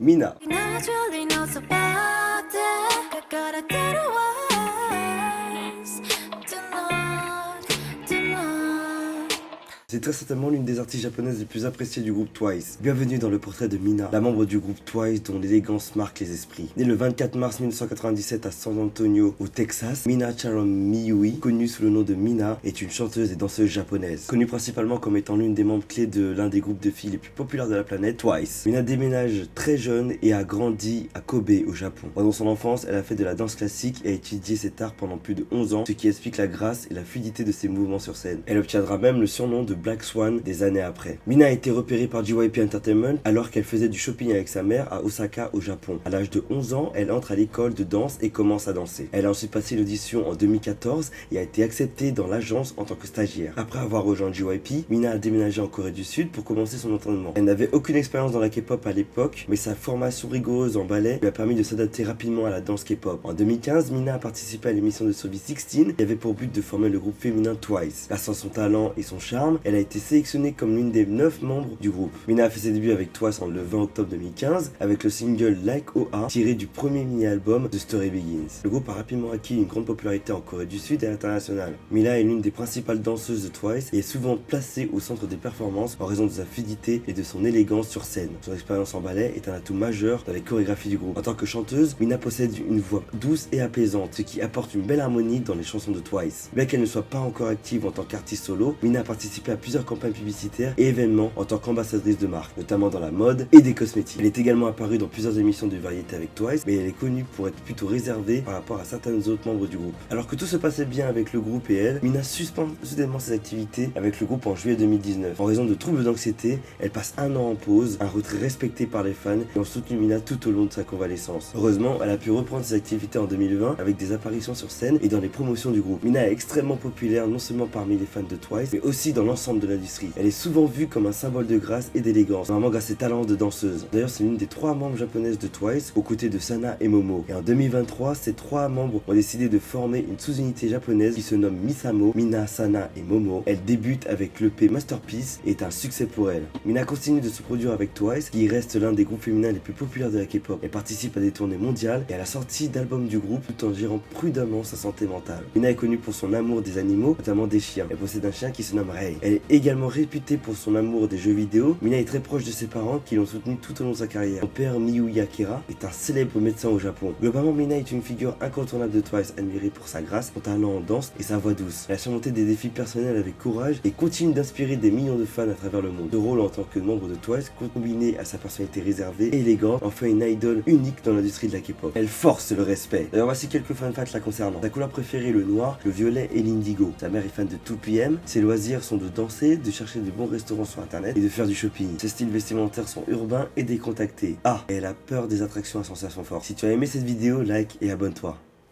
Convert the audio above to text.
Mina. C'est très certainement l'une des artistes japonaises les plus appréciées du groupe Twice. Bienvenue dans le portrait de Mina, la membre du groupe Twice dont l'élégance marque les esprits. Née le 24 mars 1997 à San Antonio, au Texas, Mina Charon Miyui, connue sous le nom de Mina, est une chanteuse et danseuse japonaise. Connue principalement comme étant l'une des membres clés de l'un des groupes de filles les plus populaires de la planète, Twice. Mina déménage très jeune et a grandi à Kobe, au Japon. Pendant son enfance, elle a fait de la danse classique et a étudié cet art pendant plus de 11 ans, ce qui explique la grâce et la fluidité de ses mouvements sur scène. Elle obtiendra même le surnom de Black Swan des années après. Mina a été repérée par JYP Entertainment alors qu'elle faisait du shopping avec sa mère à Osaka au Japon. À l'âge de 11 ans, elle entre à l'école de danse et commence à danser. Elle a ensuite passé l'audition en 2014 et a été acceptée dans l'agence en tant que stagiaire. Après avoir rejoint JYP, Mina a déménagé en Corée du Sud pour commencer son entraînement. Elle n'avait aucune expérience dans la K-pop à l'époque, mais sa formation rigoureuse en ballet lui a permis de s'adapter rapidement à la danse K-pop. En 2015, Mina a participé à l'émission de Sobi 16 qui avait pour but de former le groupe féminin Twice. Grâce à son talent et son charme, elle a été sélectionnée comme l'une des 9 membres du groupe. Mina a fait ses débuts avec Twice le 20 octobre 2015 avec le single Like OA tiré du premier mini-album The Story Begins. Le groupe a rapidement acquis une grande popularité en Corée du Sud et à l'international. Mina est l'une des principales danseuses de Twice et est souvent placée au centre des performances en raison de sa fluidité et de son élégance sur scène. Son expérience en ballet est un atout majeur dans les chorégraphies du groupe. En tant que chanteuse, Mina possède une voix douce et apaisante, ce qui apporte une belle harmonie dans les chansons de Twice. Bien qu'elle ne soit pas encore active en tant qu'artiste solo, Mina a participé à plusieurs campagnes publicitaires et événements en tant qu'ambassadrice de marque, notamment dans la mode et des cosmétiques. Elle est également apparue dans plusieurs émissions de variété avec Twice, mais elle est connue pour être plutôt réservée par rapport à certains autres membres du groupe. Alors que tout se passait bien avec le groupe et elle, Mina suspend soudainement ses activités avec le groupe en juillet 2019. En raison de troubles d'anxiété, elle passe un an en pause, un retrait respecté par les fans qui ont soutenu Mina tout au long de sa convalescence. Heureusement, elle a pu reprendre ses activités en 2020 avec des apparitions sur scène et dans les promotions du groupe. Mina est extrêmement populaire non seulement parmi les fans de Twice, mais aussi dans l'ensemble de l'industrie. Elle est souvent vue comme un symbole de grâce et d'élégance, vraiment grâce à ses talents de danseuse. D'ailleurs, c'est l'une des 3 membres japonaises de Twice, aux côtés de Sana et Momo. Et en 2023, ces 3 membres ont décidé de former une sous-unité japonaise qui se nomme Misamo, Mina, Sana et Momo. Elle débute avec l'EP Masterpiece et est un succès pour elle. Mina continue de se produire avec Twice, qui reste l'un des groupes féminins les plus populaires de la K-pop. Elle participe à des tournées mondiales et à la sortie d'albums du groupe tout en gérant prudemment sa santé mentale. Mina est connue pour son amour des animaux, notamment des chiens. Elle possède un chien qui se nomme Rei. Elle est également réputée pour son amour des jeux vidéo. Mina est très proche de ses parents qui l'ont soutenue tout au long de sa carrière. Son père Miyuya Akira est un célèbre médecin au Japon. Globalement, Mina est une figure incontournable de Twice, admirée pour sa grâce, son talent en danse et sa voix douce. Elle a surmonté des défis personnels avec courage et continue d'inspirer des millions de fans à travers le monde. Ce rôle en tant que membre de Twice, combiné à sa personnalité réservée et élégante, en fait une idole unique dans l'industrie de la K-pop. Elle force le respect. D'ailleurs, voici quelques fun facts la concernant. Sa couleur préférée est le noir, le violet et l'indigo. Sa mère est fan de 2PM. Ses loisirs sont de danser, de chercher de bons restaurants sur internet et de faire du shopping. Ses styles vestimentaires sont urbains et décontractés. Ah, et elle a peur des attractions à sensations fortes. Si tu as aimé cette vidéo, like et abonne-toi.